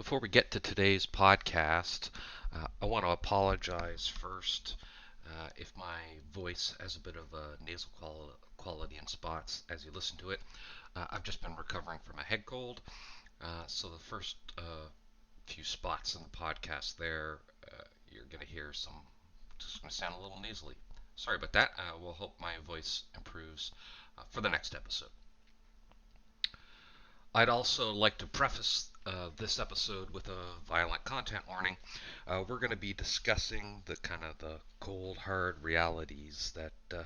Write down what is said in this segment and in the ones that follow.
Before we get to today's podcast, I want to apologize first if my voice has a bit of a nasal quality in spots as you listen to it. I've just been recovering from a head cold, so the first few spots in the podcast there, you're going to hear some, just going to sound a little nasally. Sorry about that. We'll hope my voice improves for the next episode. I'd also like to preface this episode with a violent content warning. We're going to be discussing the cold, hard realities that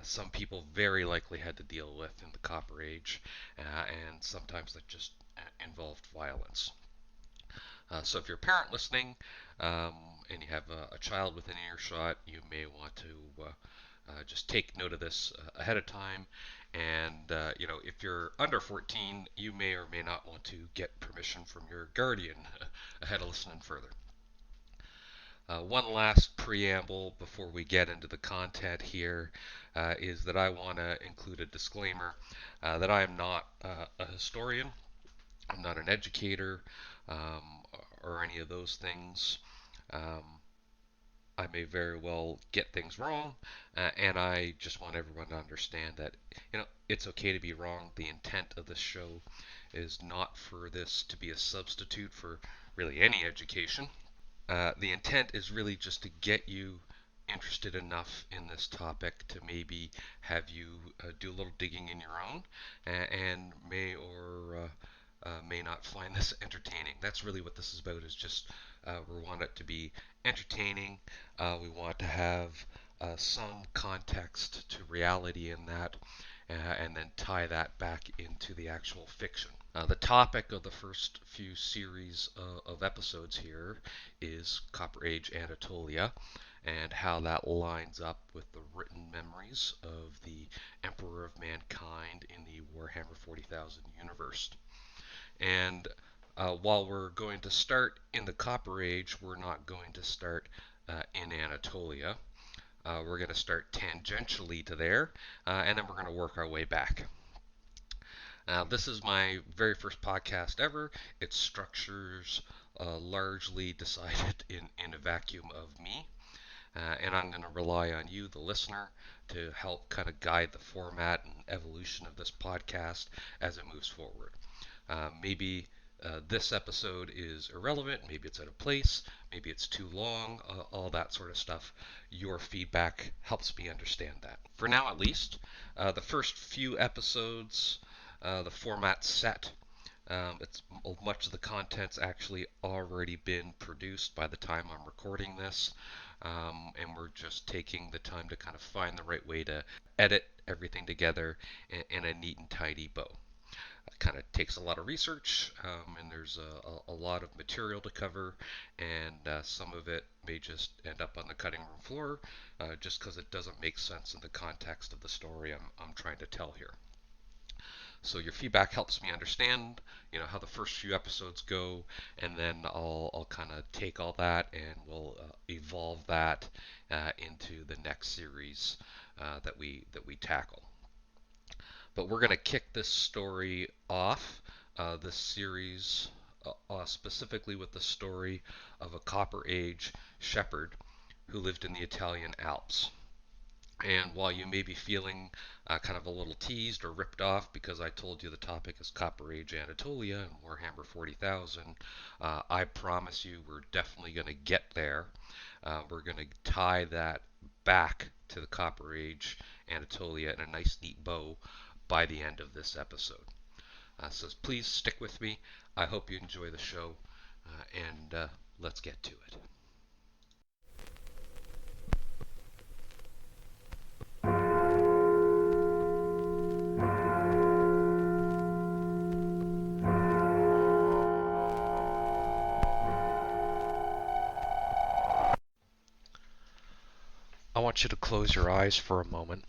some people very likely had to deal with in the Copper Age, and sometimes that just involved violence. So if you're a parent listening and you have a child within earshot, you may want to just take note of this ahead of time. And if you're under 14, you may or may not want to get permission from your guardian ahead of listening further. One last preamble before we get into the content here is that I want to include a disclaimer that I am not a historian, I'm not an educator, or any of those things. I may very well get things wrong, and I just want everyone to understand that it's okay to be wrong. The intent of this show is not for this to be a substitute for really any education. The intent is really just to get you interested enough in this topic to maybe have you do a little digging in your own, and may or may not find this entertaining. That's really what this is about, is just we want it to be entertaining. We want to have some context to reality in that, and then tie that back into the actual fiction. The topic of the first few series of episodes here is Copper Age Anatolia, and how that lines up with the written memories of the Emperor of Mankind in the Warhammer 40,000 universe. And while we're going to start in the Copper Age, we're not going to start in Anatolia. We're going to start tangentially to there, and then we're going to work our way back. This is my very first podcast ever. Its structure's largely decided in a vacuum of me, and I'm going to rely on you, the listener, to help kind of guide the format and evolution of this podcast as it moves forward. Maybe this episode is irrelevant, maybe it's out of place, maybe it's too long, all that sort of stuff. Your feedback helps me understand that. For now, at least, the first few episodes, the format's set. It's much of the content's actually already been produced by the time I'm recording this, and we're just taking the time to kind of find the right way to edit everything together in a neat and tidy bow. It kind of takes a lot of research, and there's a lot of material to cover, and some of it may just end up on the cutting room floor, just because it doesn't make sense in the context of the story I'm trying to tell here. So your feedback helps me understand, how the first few episodes go, and then I'll kind of take all that and we'll evolve that into the next series that we tackle. But we're going to kick this story off, this series, specifically with the story of a Copper Age shepherd who lived in the Italian Alps. And while you may be feeling kind of a little teased or ripped off because I told you the topic is Copper Age Anatolia and Warhammer 40,000, I promise you we're definitely going to get there. We're going to tie that back to the Copper Age Anatolia in a nice neat bow by the end of this episode. So please stick with me. I hope you enjoy the show, and let's get to it. I want you to close your eyes for a moment,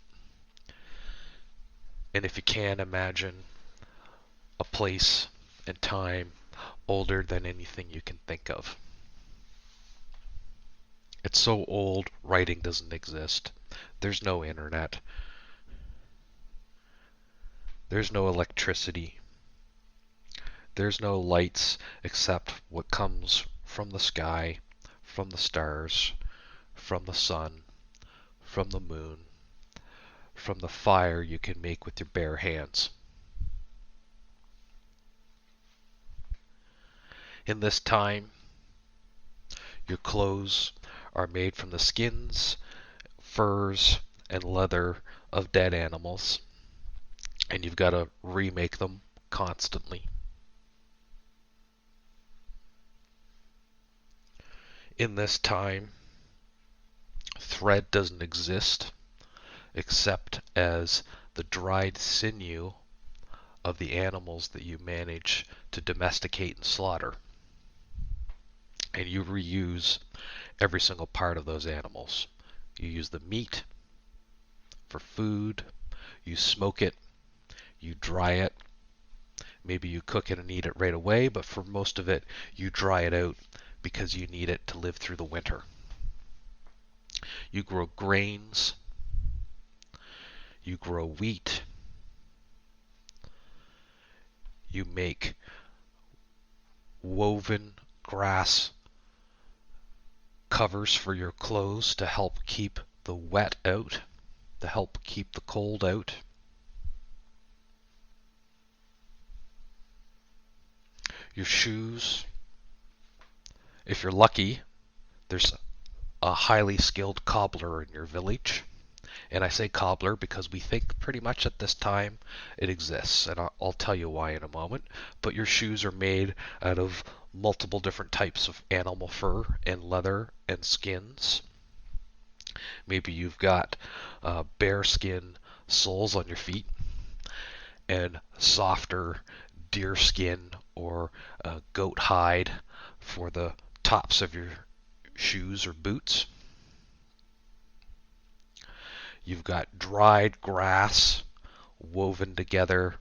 and if you can, imagine a place and time older than anything you can think of. It's so old, writing doesn't exist. There's no internet. There's no electricity. There's no lights except what comes from the sky, from the stars, from the sun, from the moon, from the fire you can make with your bare hands. In this time, your clothes are made from the skins, furs, and leather of dead animals, and you've got to remake them constantly. In this time, thread doesn't exist except as the dried sinew of the animals that you manage to domesticate and slaughter. And you reuse every single part of those animals. You use the meat for food, you smoke it, you dry it, maybe you cook it and eat it right away, but for most of it, you dry it out because you need it to live through the winter. You grow grains, you grow wheat, you make woven grass covers for your clothes to help keep the wet out, to help keep the cold out. Your shoes, if you're lucky, there's a highly skilled cobbler in your village. And I say cobbler because we think pretty much at this time it exists, and I'll tell you why in a moment. But your shoes are made out of multiple different types of animal fur and leather and skins. Maybe you've got bear skin soles on your feet and softer deer skin or goat hide for the tops of your shoes or boots. You've got dried grass woven together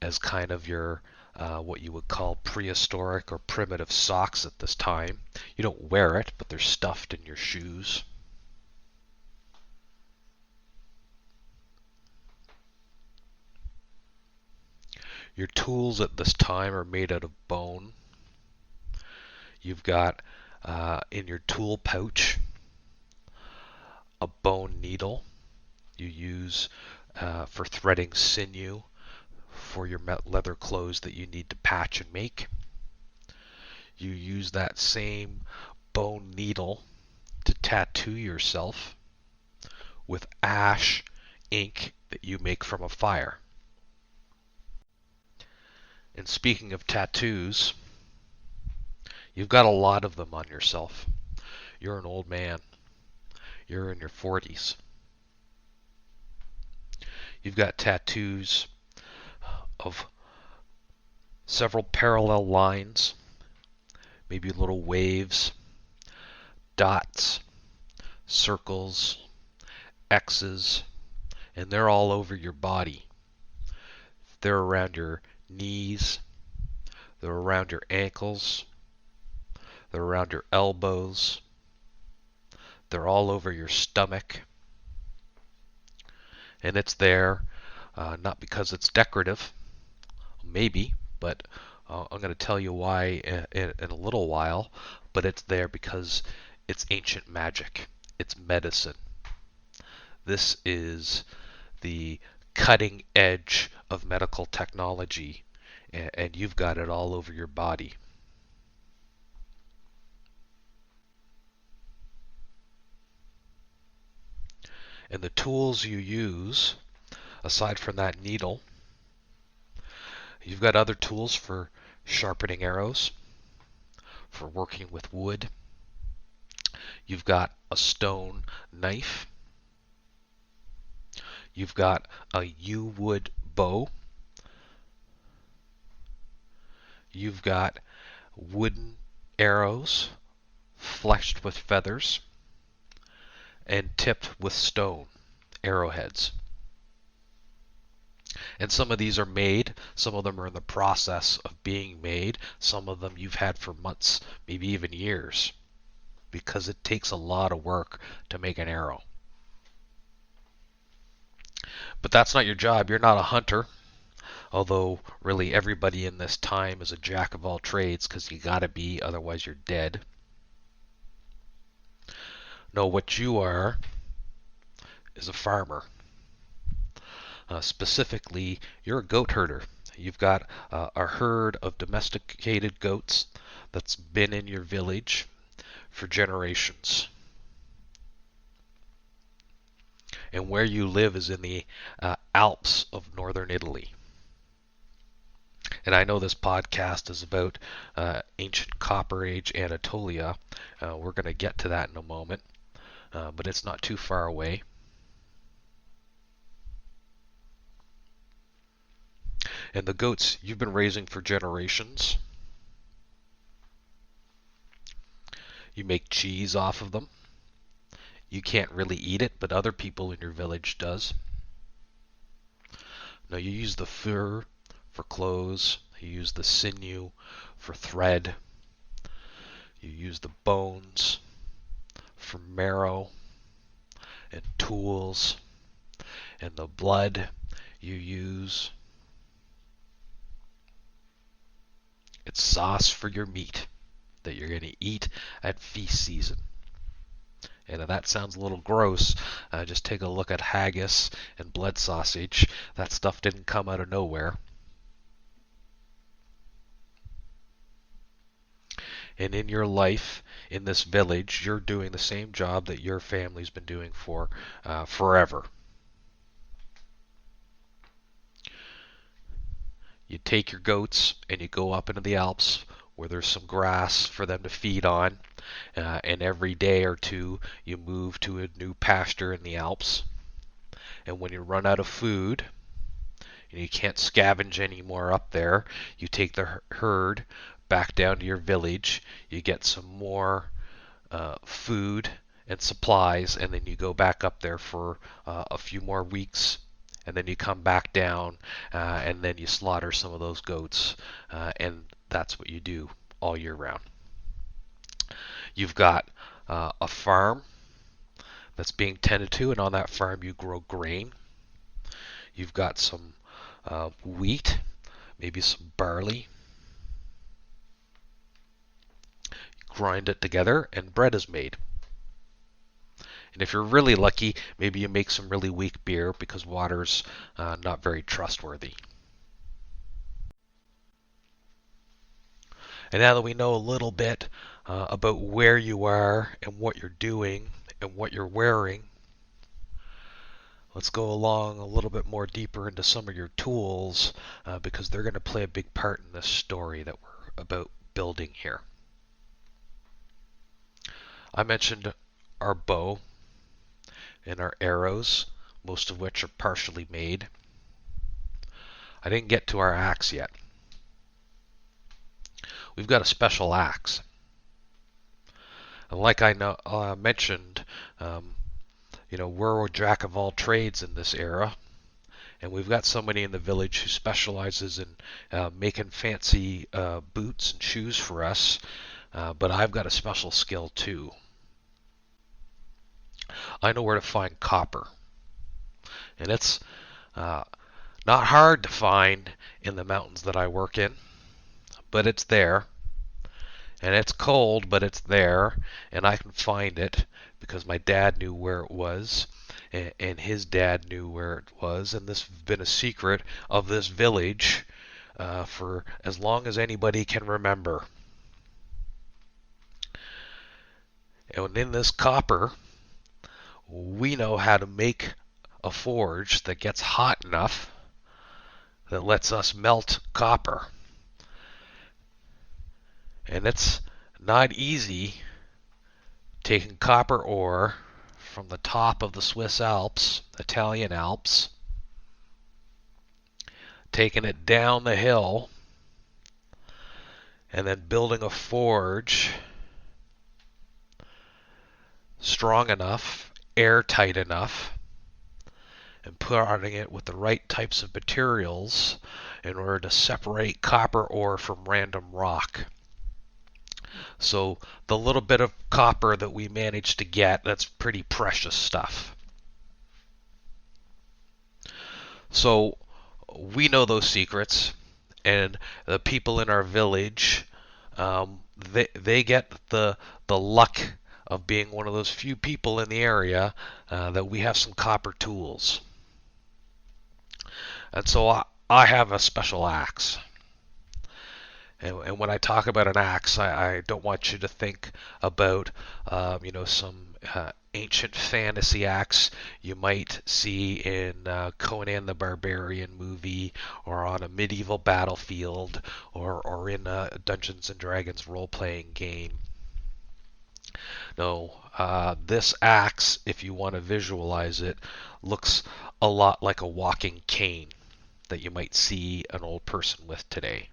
as kind of your what you would call prehistoric or primitive socks at this time. You don't wear it, but they're stuffed in your shoes. Your tools at this time are made out of bone. You've got in your tool pouch a bone needle you use for threading sinew for your leather clothes that you need to patch and make. You use that same bone needle to tattoo yourself with ash ink that you make from a fire. And speaking of tattoos, you've got a lot of them on yourself. You're an old man. You're in your 40s. You've got tattoos of several parallel lines, maybe little waves, dots, circles, X's, and they're all over your body. They're around your knees, they're around your ankles, they're around your elbows, they're all over your stomach. And it's there not because it's decorative, maybe, but I'm going to tell you why in a little while, but it's there because it's ancient magic. It's medicine. This is the cutting edge of medical technology, and you've got it all over your body. And the tools you use, aside from that needle, you've got other tools for sharpening arrows, for working with wood. You've got a stone knife. You've got a yew wood bow. You've got wooden arrows fleshed with feathers and tipped with stone arrowheads. And some of these are made, some of them are in the process of being made, some of them you've had for months, maybe even years, because it takes a lot of work to make an arrow. But that's not your job. You're not a hunter. although really everybody in this time is a jack of all trades because you gotta be, otherwise you're dead. No, what you are is a farmer. Specifically, you're a goat herder. You've got a herd of domesticated goats that's been in your village for generations. And where you live is in the Alps of northern Italy. And I know this podcast is about ancient Copper Age Anatolia. We're going to get to that in a moment, but it's not too far away. And the goats you've been raising for generations, you make cheese off of them. You can't really eat it, but other people in your village does. Now you use the fur for clothes, you use the sinew for thread, you use the bones for marrow and tools, and the blood you use, it's sauce for your meat that you're going to eat at feast season. And if that sounds a little gross, just take a look at haggis and blood sausage. That stuff didn't come out of nowhere. And in your life, in this village, you're doing the same job that your family's been doing for forever. You take your goats and you go up into the Alps where there's some grass for them to feed on. And every day or two, you move to a new pasture in the Alps. And when you run out of food, and you can't scavenge anymore up there, you take the herd back down to your village. You get some more food and supplies, and then you go back up there for a few more weeks. And then you come back down, and then you slaughter some of those goats, and that's what you do all year round. You've got a farm that's being tended to, and on that farm you grow grain. You've got some wheat, maybe some barley. You grind it together, and bread is made. And if you're really lucky, maybe you make some really weak beer because water's not very trustworthy. And now that we know a little bit about where you are and what you're doing and what you're wearing, let's go along a little bit more deeper into some of your tools because they're going to play a big part in this story that we're about building here. I mentioned our bow and our arrows, most of which are partially made. I didn't get to our axe yet. We've got a special axe. And like I mentioned, we're a jack of all trades in this era. And we've got somebody in the village who specializes in making fancy boots and shoes for us. But I've got a special skill too. I know where to find copper. And it's not hard to find in the mountains that I work in, but it's there. And it's cold, but it's there, and I can find it because my dad knew where it was, and his dad knew where it was, and this has been a secret of this village for as long as anybody can remember. And in this copper, we know how to make a forge that gets hot enough that lets us melt copper. And it's not easy taking copper ore from the top of the Swiss Alps, Italian Alps, taking it down the hill, and then building a forge strong enough, airtight enough, and putting it with the right types of materials in order to separate copper ore from random rock. So the little bit of copper that we managed to get, that's pretty precious stuff. So we know those secrets, and the people in our village, they get the luck of being one of those few people in the area that we have some copper tools. And so I have a special axe. And when I talk about an axe, I don't want you to think about, some ancient fantasy axe you might see in Conan the Barbarian movie, or on a medieval battlefield, or in a Dungeons and Dragons role-playing game. No, this axe, if you want to visualize it, looks a lot like a walking cane that you might see an old person with today.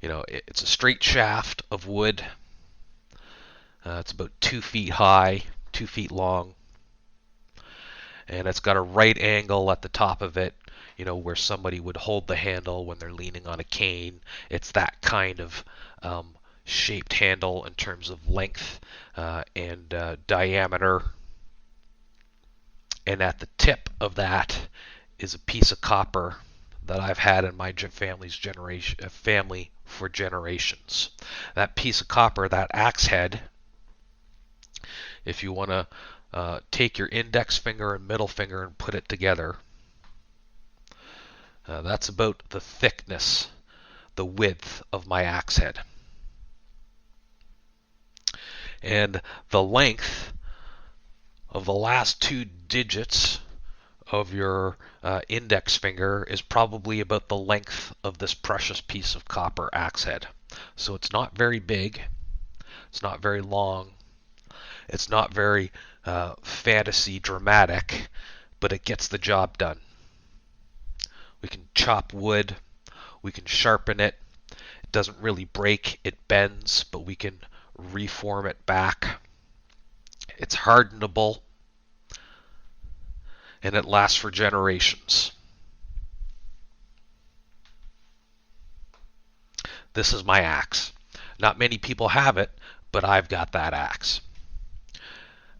It's a straight shaft of wood. It's about 2 feet high, 2 feet long, and it's got a right angle at the top of it, where somebody would hold the handle when they're leaning on a cane. It's that kind of shaped handle in terms of length and diameter. And at the tip of that is a piece of copper that I've had in my family for generations. That piece of copper, that axe head, if you want to take your index finger and middle finger and put it together, that's about the thickness, the width of my axe head. And the length of the last 2 digits of your index finger is probably about the length of this precious piece of copper axe head. So it's not very big, it's not very long, it's not very fantasy dramatic, but it gets the job done. We can chop wood, we can sharpen it. It doesn't really break, it bends, but we can reform it back. It's hardenable, and it lasts for generations. This is my axe. Not many people have it, but I've got that axe.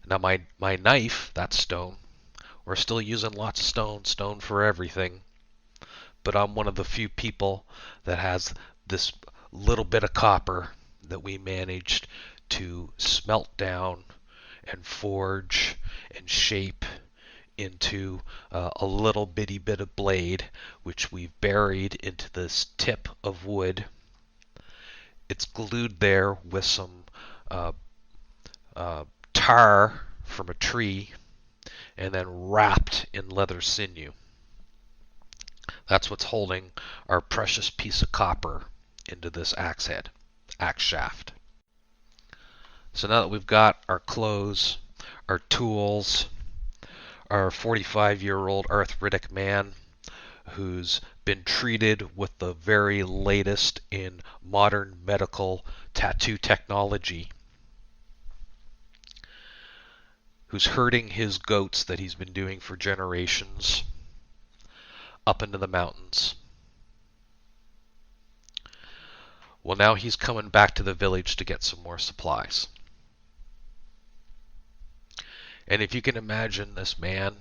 Now my knife, that's stone. We're still using lots of stone for everything. But I'm one of the few people that has this little bit of copper that we managed to smelt down and forge and shape into a little bitty bit of blade, which we've buried into this tip of wood. It's glued there with some tar from a tree, and then wrapped in leather sinew. That's what's holding our precious piece of copper into this axe shaft. So now that we've got our clothes, our tools, our 45-year-old arthritic man who's been treated with the very latest in modern medical tattoo technology, who's herding his goats that he's been doing for generations up into the mountains. Well, now he's coming back to the village to get some more supplies. And if you can imagine this man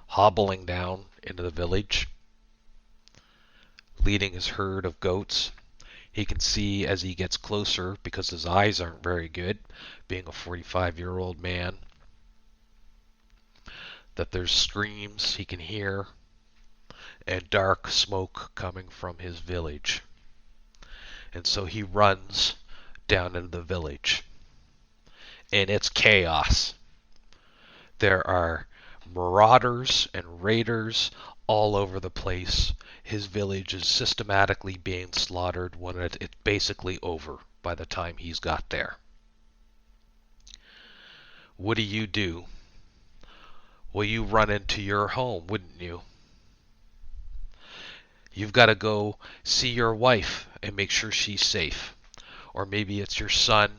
hobbling down into the village, leading his herd of goats, he can see as he gets closer, because his eyes aren't very good, being a 45-year-old man, that there's screams he can hear and dark smoke coming from his village. And so he runs down into the village. And it's chaos. There are marauders and raiders all over the place. His village is systematically being slaughtered when it's basically over by the time he's got there. What do? Well, you run into your home, wouldn't you? You've got to go see your wife and make sure she's safe. Or maybe it's your son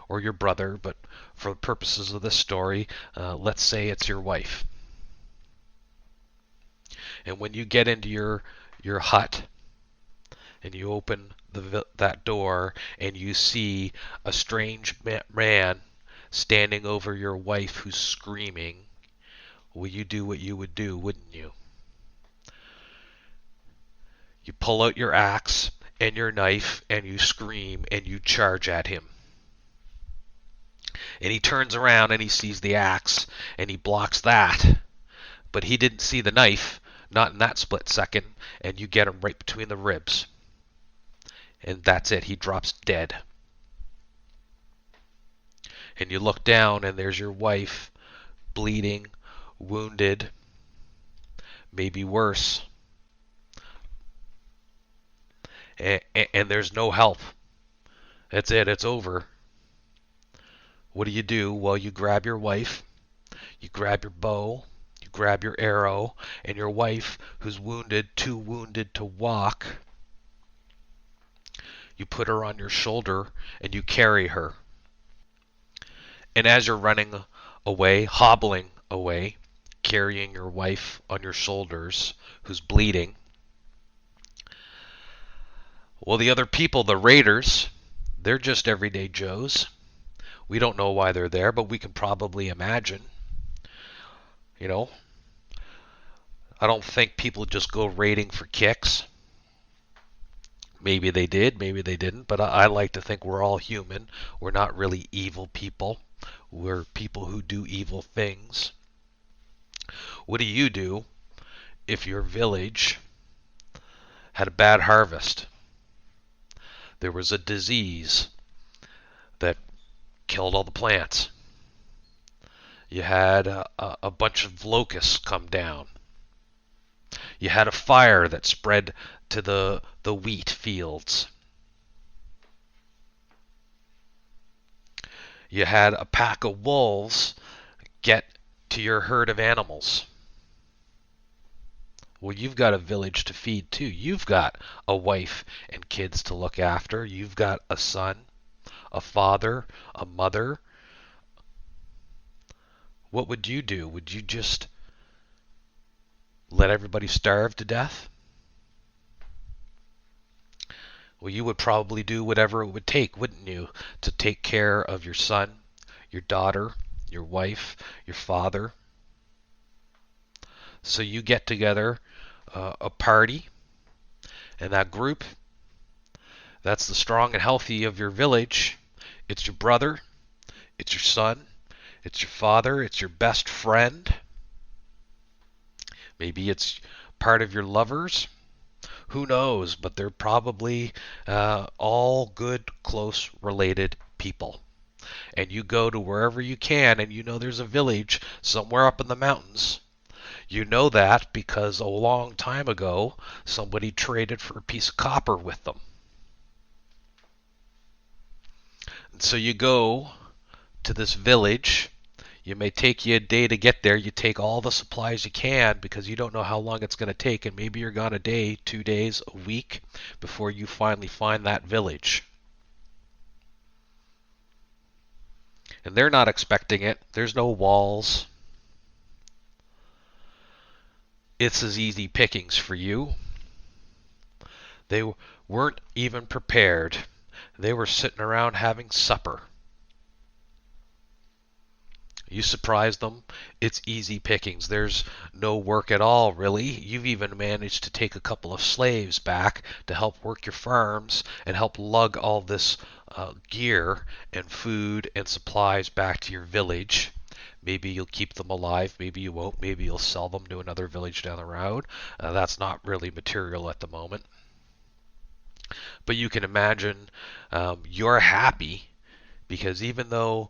or your brother, but for the purposes of this story, let's say it's your wife. And when you get into your hut and you open that door and you see a strange man standing over your wife who's screaming, will you do what you would do, wouldn't you? You pull out your axe and your knife and you scream and you charge at him. And he turns around and he sees the axe and he blocks that. But he didn't see the knife, not in that split second, and you get him right between the ribs. And that's it. He drops dead. And you look down and there's your wife, bleeding, wounded, maybe worse. And there's no help. That's it. It's over. What do? Well, you grab your wife, you grab your bow, you grab your arrow, and your wife, who's wounded, too wounded to walk, you put her on your shoulder and you carry her. And as you're running away, hobbling away, carrying your wife on your shoulders, who's bleeding, well, the other people, the raiders, they're just everyday Joes. We don't know why they're there, but we can probably imagine. You know, I don't think people just go raiding for kicks. Maybe they did, maybe they didn't, but I like to think we're all human. We're not really evil people. We're people who do evil things. What do you do if your village had a bad harvest? There was a disease that killed all the plants. You had a bunch of locusts come down. You had a fire that spread to the wheat fields. You had a pack of wolves get to your herd of animals. Well, you've got a village to feed too. You've got a wife and kids to look after. You've got a son, a father, a mother. What would you do? Would you just let everybody starve to death? Well, you would probably do whatever it would take, wouldn't you, to take care of your son, your daughter, your wife, your father. So you get together a party, and that group, that's the strong and healthy of your village. It's your brother, it's your son, it's your father, it's your best friend. Maybe it's part of your lovers. Who knows? But they're probably all good, close related people. And you go to wherever you can, and you know there's a village somewhere up in the mountains. You know that because a long time ago, somebody traded for a piece of copper with them. And so you go to this village. It may take you a day to get there. You take all the supplies you can because you don't know how long it's going to take, and maybe you're gone a day, 2 days, a week before you finally find that village. And they're not expecting it. There's no walls. It's as easy pickings for you. They weren't even prepared. They were sitting around having supper. You surprise them, it's easy pickings. There's no work at all, really. You've even managed to take a couple of slaves back to help work your farms and help lug all this gear and food and supplies back to your village. Maybe you'll keep them alive, maybe you won't. Maybe you'll sell them to another village down the road. That's not really material at the moment. But you can imagine you're happy because even though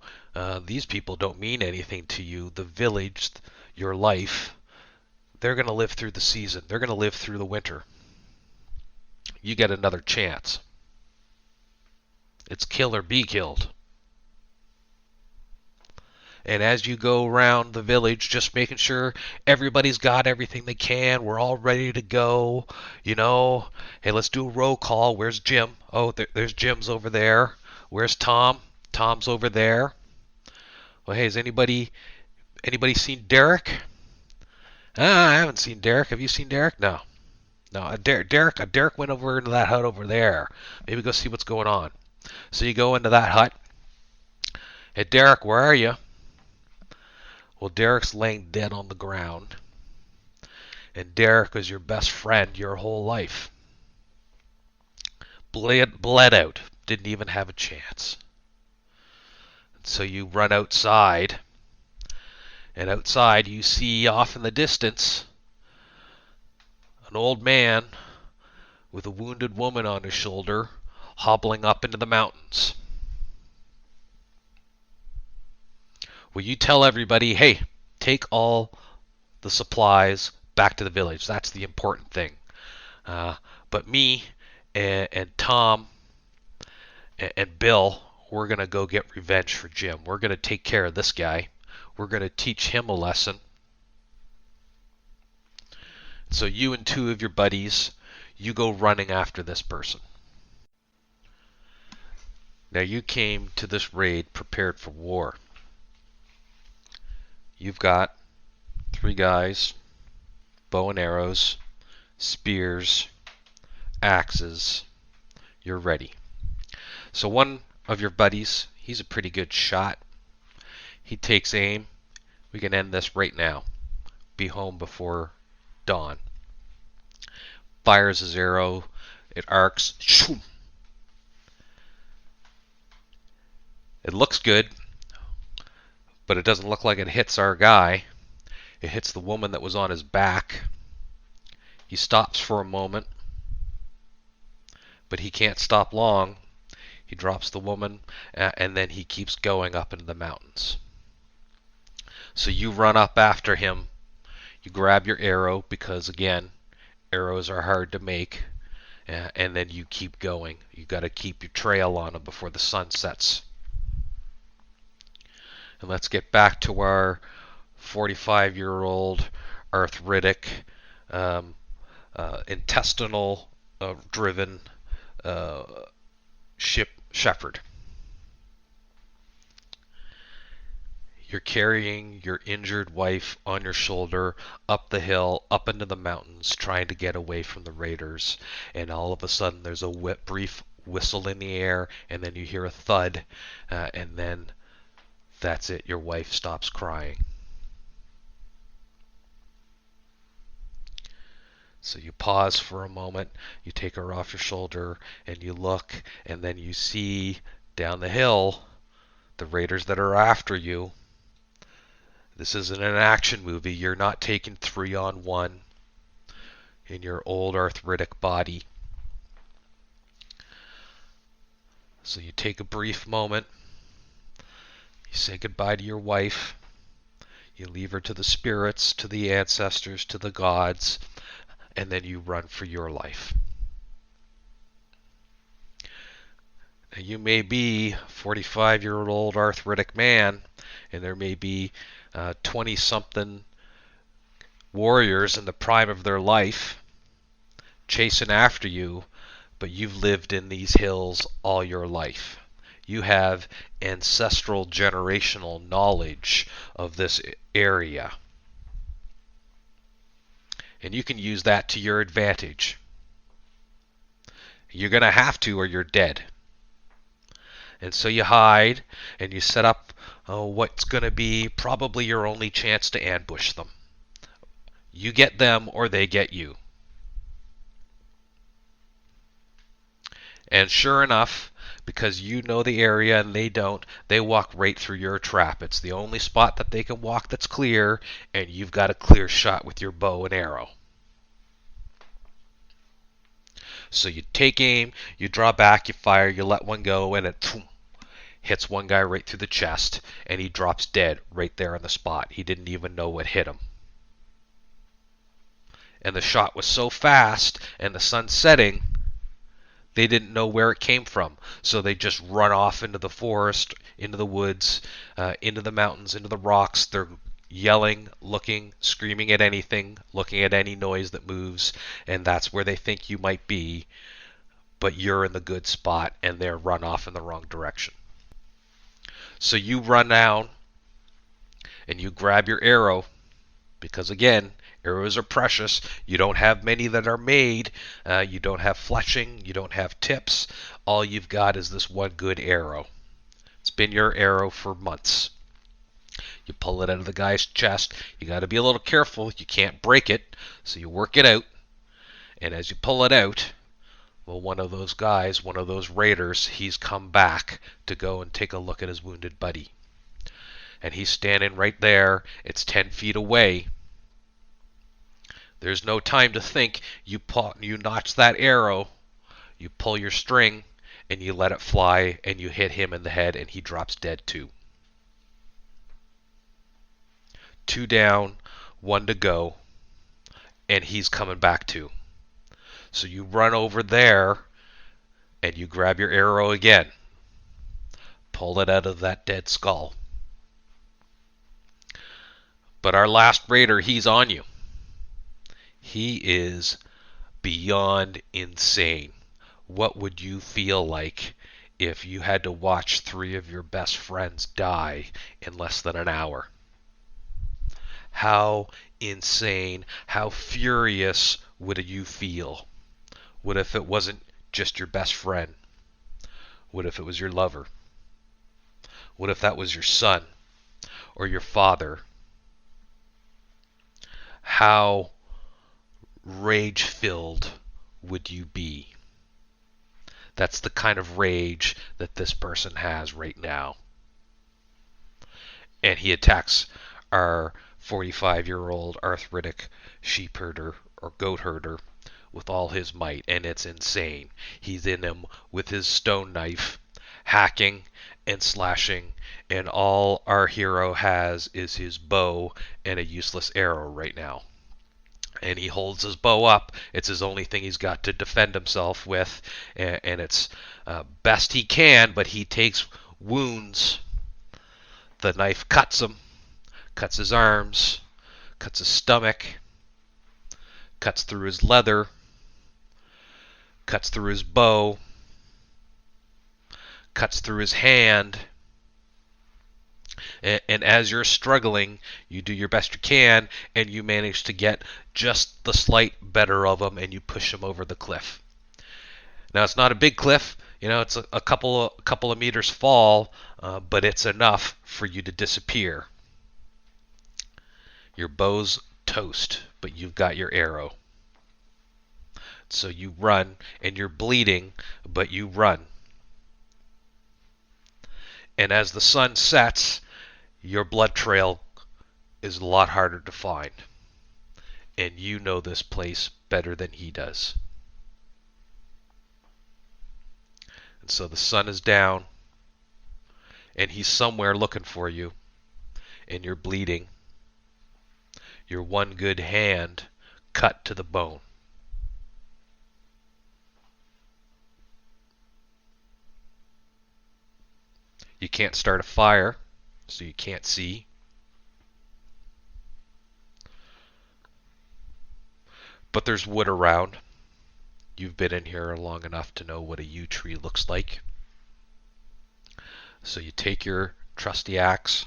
these people don't mean anything to you, the village, your life, they're going to live through the season. They're going to live through the winter. You get another chance. It's kill or be killed. And as you go around the village, just making sure everybody's got everything they can. We're all ready to go. You know, hey, let's do a roll call. Where's Jim? Oh, there's Jim's over there. Where's Tom? Tom's over there. Well, hey, has anybody seen Derek? I haven't seen Derek. Have you seen Derek? No. No, Derek went over into that hut over there. Maybe go see what's going on. So you go into that hut. Hey, Derek, where are you? Well, Derek's laying dead on the ground. And Derek was your best friend your whole life. bled out. Didn't even have a chance. So you run outside, and outside you see off in the distance an old man with a wounded woman on his shoulder hobbling up into the mountains. Will you tell everybody, hey, take all the supplies back to the village? That's the important thing. But me and Tom and Bill, we're going to go get revenge for Jim. We're going to take care of this guy. We're going to teach him a lesson. So you and two of your buddies, you go running after this person. Now you came to this raid prepared for war. You've got 3 guys, bow and arrows, spears, axes. You're ready. So one of your buddies, he's a pretty good shot. He takes aim. We can end this right now. Be home before dawn. Fires his arrow. It arcs. It looks good, but it doesn't look like it hits our guy. It hits the woman that was on his back. He stops for a moment, but he can't stop long. He drops the woman, and then he keeps going up into the mountains. So you run up after him. You grab your arrow because, again, arrows are hard to make, and then you keep going. You got to keep your trail on him before the sun sets. And let's get back to our 45-year-old arthritic, intestinal-driven shepherd. You're carrying your injured wife on your shoulder up the hill, up into the mountains, trying to get away from the raiders. And all of a sudden there's a brief whistle in the air, and then you hear a thud, and then that's it. Your wife stops crying. So you pause for a moment, you take her off your shoulder, and you look, and then you see down the hill the raiders that are after you. This isn't an action movie. You're not taking 3-on-1 in your old arthritic body. So you take a brief moment. You say goodbye to your wife. You leave her to the spirits, to the ancestors, to the gods, and then you run for your life. Now, you may be a 45-year-old arthritic man, and there may be 20-something warriors in the prime of their life chasing after you, but you've lived in these hills all your life. You have ancestral generational knowledge of this area. And you can use that to your advantage. You're going to have to, or you're dead. And so you hide and you set up what's going to be probably your only chance to ambush them. You get them or they get you. And sure enough, because you know the area and they don't, they walk right through your trap. It's the only spot that they can walk that's clear, and you've got a clear shot with your bow and arrow. So you take aim, you draw back, you fire, you let one go, and it hits one guy right through the chest, and he drops dead right there on the spot. He didn't even know what hit him. And the shot was so fast, and the sun setting, they didn't know where it came from. So they just run off into the forest, into the woods, into the mountains, into the rocks. They're yelling, looking, screaming at anything, looking at any noise that moves, and that's where they think you might be, but you're in the good spot, and they're run off in the wrong direction. So you run down, and you grab your arrow, because again, arrows are precious. You don't have many that are made. You don't have fletching. You don't have tips. All you've got is this one good arrow. It's been your arrow for months. You pull it out of the guy's chest. You got to be a little careful. You can't break it, so you work it out. And as you pull it out, Well, one of those guys, one of those raiders, he's come back to go and take a look at his wounded buddy. And he's standing right there. It's 10 feet away. There's no time to think. You notch that arrow, you pull your string, and you let it fly, and you hit him in the head, and he drops dead too. 2 down, 1 to go, and he's coming back too. So you run over there, and you grab your arrow again. Pull it out of that dead skull. But our last raider, he's on you. He is beyond insane. What would you feel like if you had to watch 3 of your best friends die in less than an hour? How insane, how furious would you feel? What if it wasn't just your best friend? What if it was your lover? What if that was your son or your father? How rage-filled would you be? That's the kind of rage that this person has right now. And he attacks our 45-year-old arthritic sheep herder or goat herder with all his might, and it's insane. He's in him with his stone knife, hacking and slashing, and all our hero has is his bow and a useless arrow right now. And he holds his bow up. It's his only thing he's got to defend himself with, and it's best he can, but he takes wounds. The knife cuts him, cuts his arms, cuts his stomach, cuts through his leather, cuts through his bow, cuts through his hand. And as you're struggling, you do your best you can, and you manage to get just the slight better of him, and you push him over the cliff. Now, it's not a big cliff. It's a couple of meters fall, but it's enough for you to disappear. Your bow's toast, but you've got your arrow. So you run, and you're bleeding, but you run. And as the sun sets, your blood trail is a lot harder to find. And you know this place better than he does. And so the sun is down, and he's somewhere looking for you, and you're bleeding. Your one good hand cut to the bone. You can't start a fire, so you can't see. But there's wood around. You've been in here long enough to know what a yew tree looks like. So you take your trusty axe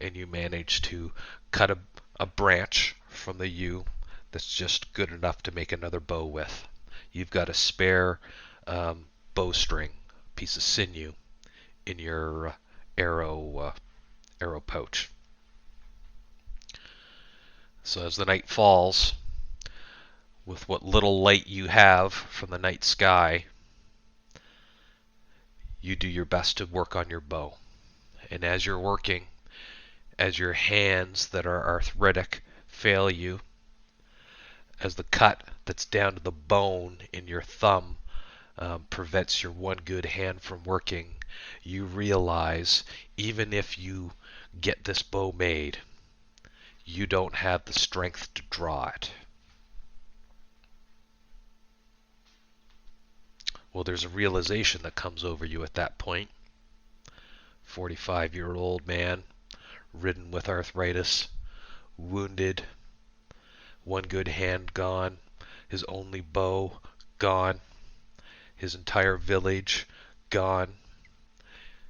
and you manage to cut a branch from the yew that's just good enough to make another bow with. You've got a spare bowstring, piece of sinew, in your arrow pouch. So as the night falls, with what little light you have from the night sky, you do your best to work on your bow. And as you're working, as your hands that are arthritic fail you, as the cut that's down to the bone in your thumb prevents your one good hand from working, you realize even if you get this bow made, you don't have the strength to draw it. Well, there's a realization that comes over you at that point. 45-year-old man, ridden with arthritis, wounded, one good hand gone, his only bow gone, his entire village gone,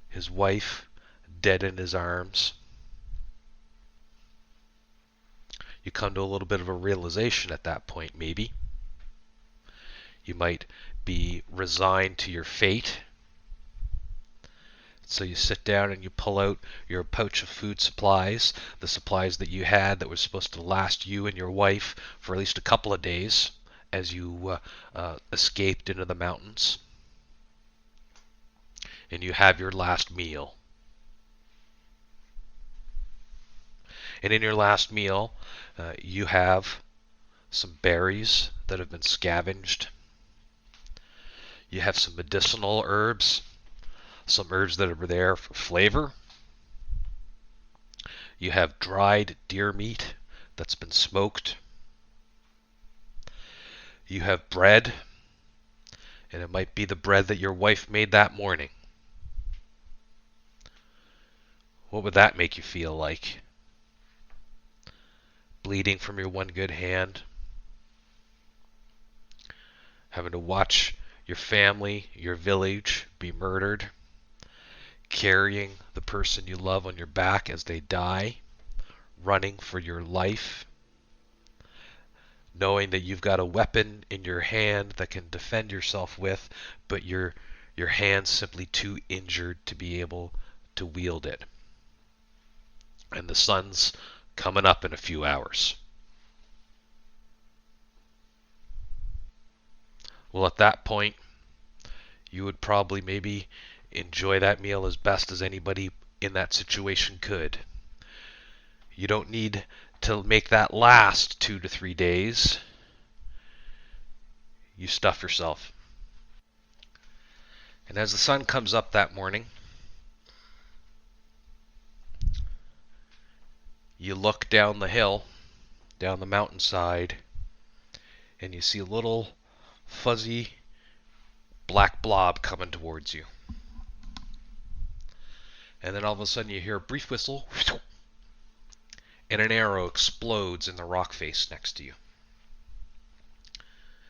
his wife dead in his arms. You come to a little bit of a realization at that point, maybe. You might be resigned to your fate. So you sit down and you pull out your pouch of food supplies, the supplies that you had that were supposed to last you and your wife for at least a couple of days, as you escaped into the mountains, and you have your last meal. And in your last meal, you have some berries that have been scavenged. You have some medicinal herbs, some herbs that are there for flavor. You have dried deer meat that's been smoked. You have bread, and it might be the bread that your wife made that morning. What would that make you feel like? Bleeding from your one good hand, having to watch your family, your village be murdered, carrying the person you love on your back as they die, running for your life, knowing that you've got a weapon in your hand that can defend yourself with, but your hand's simply too injured to be able to wield it. And the sun's coming up in a few hours. Well, at that point, you would probably maybe enjoy that meal as best as anybody in that situation could. You don't need to make that last 2 to 3 days. You stuff yourself. And as the sun comes up that morning, you look down the hill, down the mountainside, and you see a little fuzzy black blob coming towards you. And then all of a sudden you hear a brief whistle, and an arrow explodes in the rock face next to you.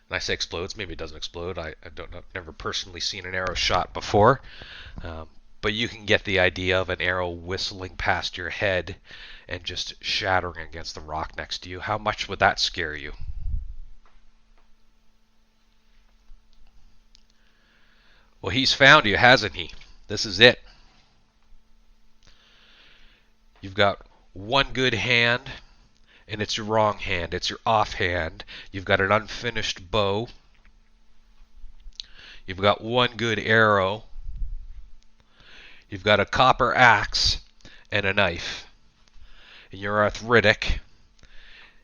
And I say explodes, maybe it doesn't explode. I don't know, I've never personally seen an arrow shot before. But you can get the idea of an arrow whistling past your head and just shattering against the rock next to you. How much would that scare you? Well, he's found you, hasn't he? This is it. You've got one good hand, and it's your wrong hand. It's your off hand. You've got an unfinished bow. You've got one good arrow. You've got a copper axe and a knife. And you're arthritic,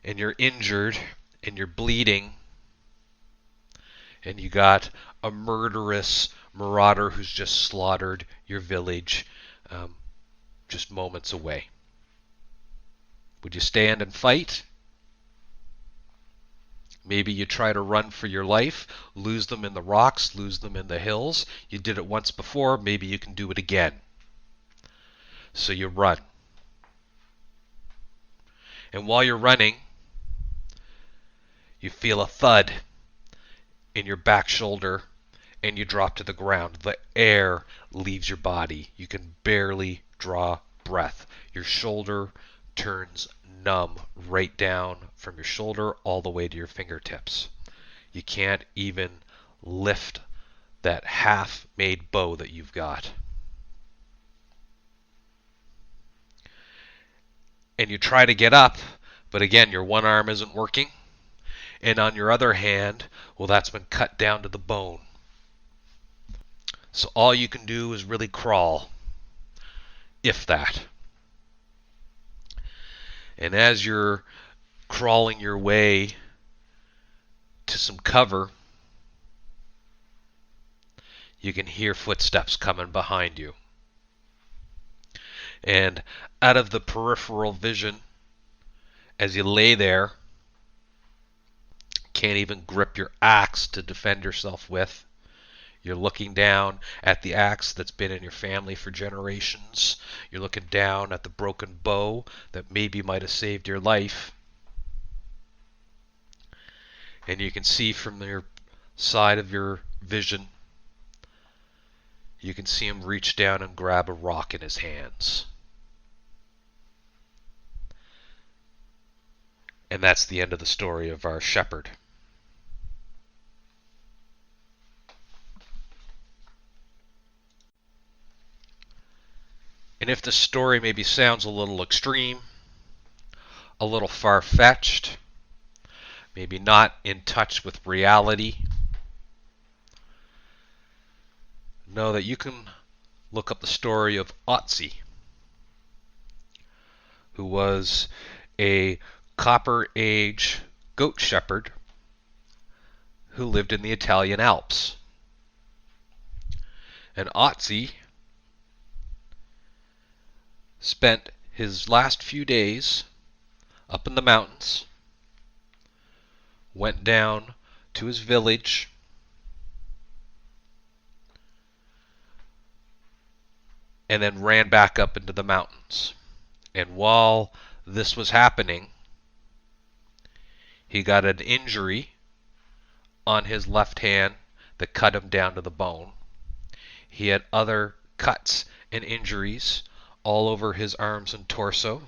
and you're injured, and you're bleeding, and you got a murderous marauder who's just slaughtered your village just moments away. Would you stand and fight? Maybe you try to run for your life, lose them in the rocks, lose them in the hills. You did it once before, maybe you can do it again. So you run. And while you're running, you feel a thud in your back shoulder and you drop to the ground. The air leaves your body. You can barely draw breath. Your shoulder turns numb right down from your shoulder all the way to your fingertips. You can't even lift that half-made bow that you've got. And you try to get up, but again, your one arm isn't working. And on your other hand, well, that's been cut down to the bone. So all you can do is really crawl, if that. And as you're crawling your way to some cover, you can hear footsteps coming behind you. And out of the peripheral vision, as you lay there, can't even grip your axe to defend yourself with. You're looking down at the axe that's been in your family for generations. You're looking down at the broken bow that maybe might have saved your life. And you can see from your side of your vision, you can see him reach down and grab a rock in his hands. And that's the end of the story of our shepherd. And if the story maybe sounds a little extreme, a little far-fetched, maybe not in touch with reality, know that you can look up the story of Otsi, who was a Copper Age goat shepherd who lived in the Italian Alps. And Otsi spent his last few days up in the mountains, went down to his village, and then ran back up into the mountains. And while this was happening, he got an injury on his left hand that cut him down to the bone. He had other cuts and injuries all over his arms and torso.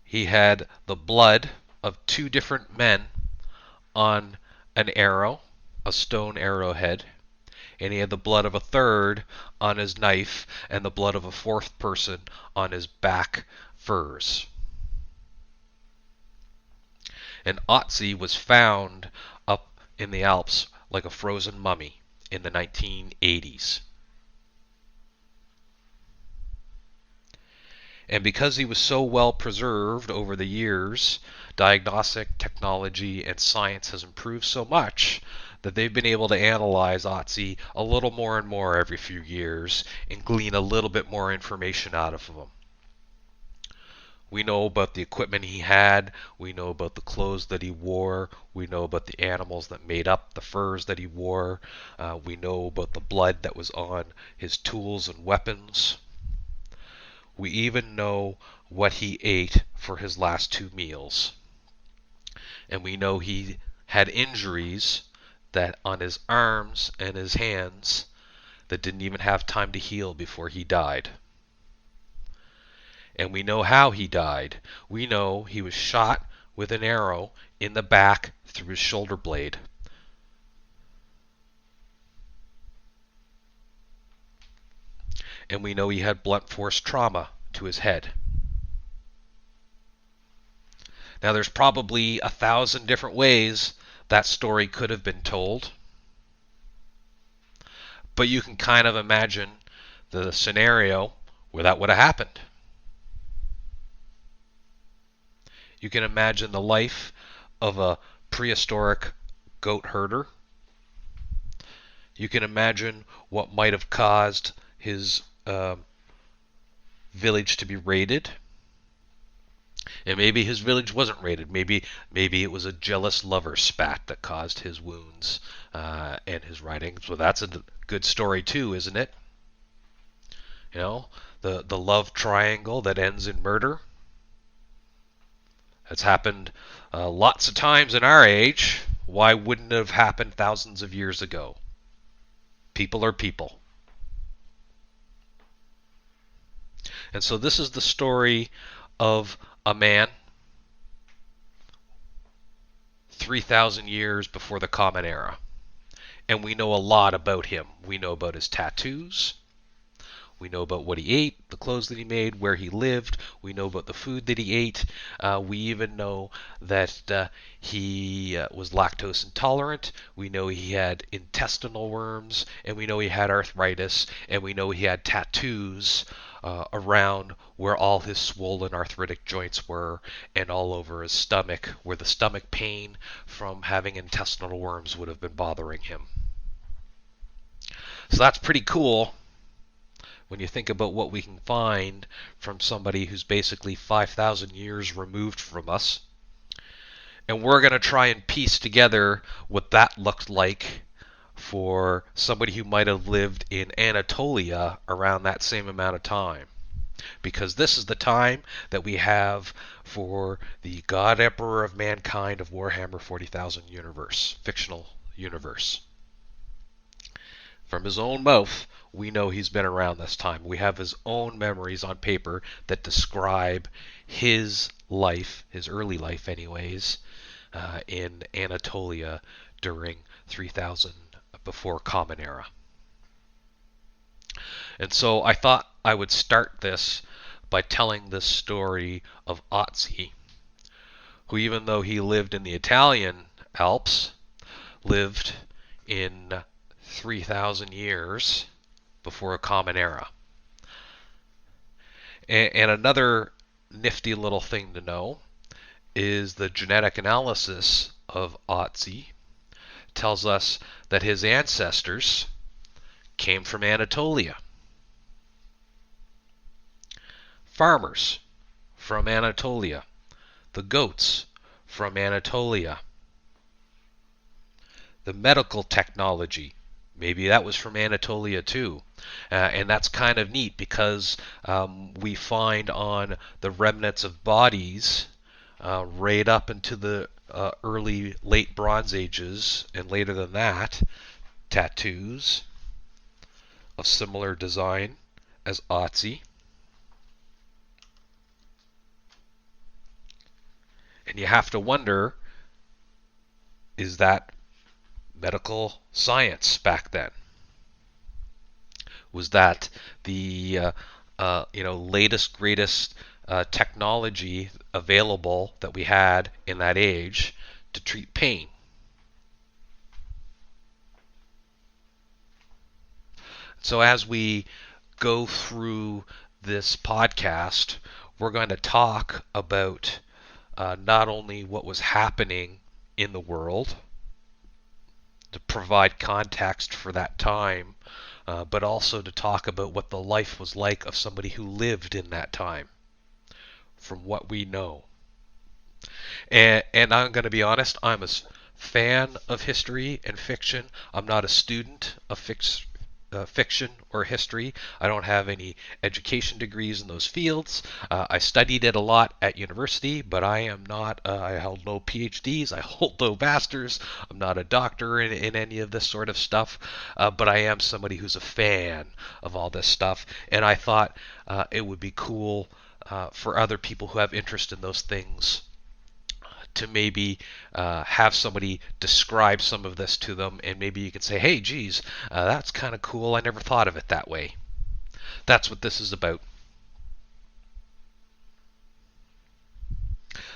He had the blood of two different men on an arrow, a stone arrowhead, and he had the blood of a third on his knife and the blood of a fourth person on his back furs. And Otsi was found up in the Alps like a frozen mummy in the 1980s. And because he was so well preserved over the years, diagnostic technology and science has improved so much that they've been able to analyze Otsi a little more and more every few years and glean a little bit more information out of him. We know about the equipment he had, we know about the clothes that he wore, we know about the animals that made up the furs that he wore, we know about the blood that was on his tools and weapons. We even know what he ate for his last two meals. And we know he had injuries that on his arms and his hands that didn't even have time to heal before he died. And we know how he died. We know he was shot with an arrow in the back through his shoulder blade. And we know he had blunt force trauma to his head. Now there's probably 1,000 different ways that story could have been told. But you can kind of imagine the scenario where that would have happened. You can imagine the life of a prehistoric goat herder. You can imagine what might have caused his village to be raided. And maybe his village wasn't raided. Maybe it was a jealous lover spat that caused his wounds and his writings. Well, that's a good story too, isn't it? You know, the love triangle that ends in murder. That's happened lots of times in our age. Why wouldn't it have happened thousands of years ago? People are people. And so this is the story of a man 3,000 years before the Common Era. And we know a lot about him. We know about his tattoos. We know about what he ate, the clothes that he made, where he lived. We know about the food that he ate. We even know that he was lactose intolerant. We know he had intestinal worms. And we know he had arthritis. And we know he had tattoos around where all his swollen arthritic joints were and all over his stomach, where the stomach pain from having intestinal worms would have been bothering him. So that's pretty cool when you think about what we can find from somebody who's basically 5,000 years removed from us. And we're going to try and piece together what that looked like for somebody who might have lived in Anatolia around that same amount of time. Because this is the time that we have for the God Emperor of Mankind of Warhammer 40,000 universe, fictional universe. From his own mouth, we know he's been around this time. We have his own memories on paper that describe his life, his early life anyways, in Anatolia during 3000 before Common Era. And so I thought I would start this by telling this story of Otsi, who, even though he lived in the Italian Alps, lived in 3,000 years before a common era. And another nifty little thing to know is the genetic analysis of Otsi tells us that his ancestors came from Anatolia. Farmers from Anatolia. The goats from Anatolia. The medical technology, maybe that was from Anatolia too. And that's kind of neat because we find on the remnants of bodies right up into the early late Bronze Ages and later than that, tattoos of similar design as Otsi. And you have to wonder, is that medical science back then? Was that the latest greatest technology available that we had in that age to treat pain? So as we go through this podcast, we're going to talk about not only what was happening in the world to provide context for that time, but also to talk about what the life was like of somebody who lived in that time, from what we know. And I'm going to be honest, I'm a fan of history and fiction. I'm not a student of fiction or history. I don't have any education degrees in those fields. I studied it a lot at university, but I am not, I held no PhDs, I hold no masters, I'm not a doctor in any of this sort of stuff, but I am somebody who's a fan of all this stuff, and I thought it would be cool for other people who have interest in those things to maybe have somebody describe some of this to them, and maybe you can say, hey, geez, that's kind of cool. I never thought of it that way. That's what this is about.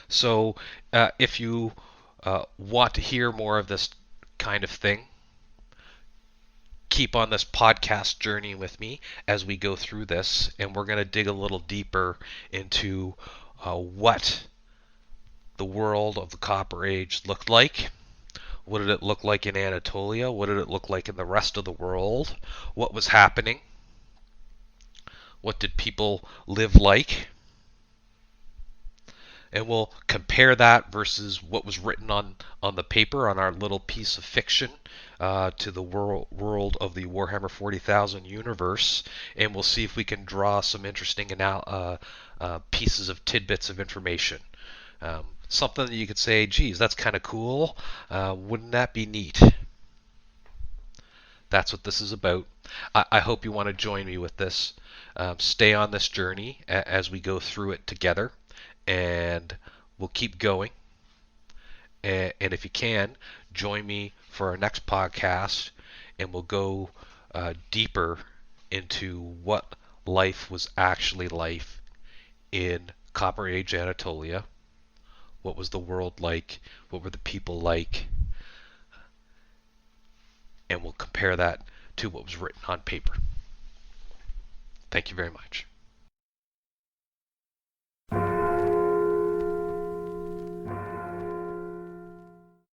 So if you want to hear more of this kind of thing, keep on this podcast journey with me as we go through this, and we're going to dig a little deeper into what the world of the Copper Age looked like. What did it look like in Anatolia? What did it look like in the rest of the world? What was happening? What did people live like? And we'll compare that versus what was written on the paper on our little piece of fiction to the world of the Warhammer 40,000 universe, and we'll see if we can draw some interesting pieces of tidbits of information. Something that you could say, geez, that's kind of cool. Wouldn't that be neat? That's what this is about. I hope you want to join me with this. Stay on this journey as we go through it together, and we'll keep going. And if you can, join me for our next podcast, and we'll go deeper into what life was actually like in Copper Age Anatolia. What was the world like? What were the people like? And we'll compare that to what was written on paper. Thank you very much.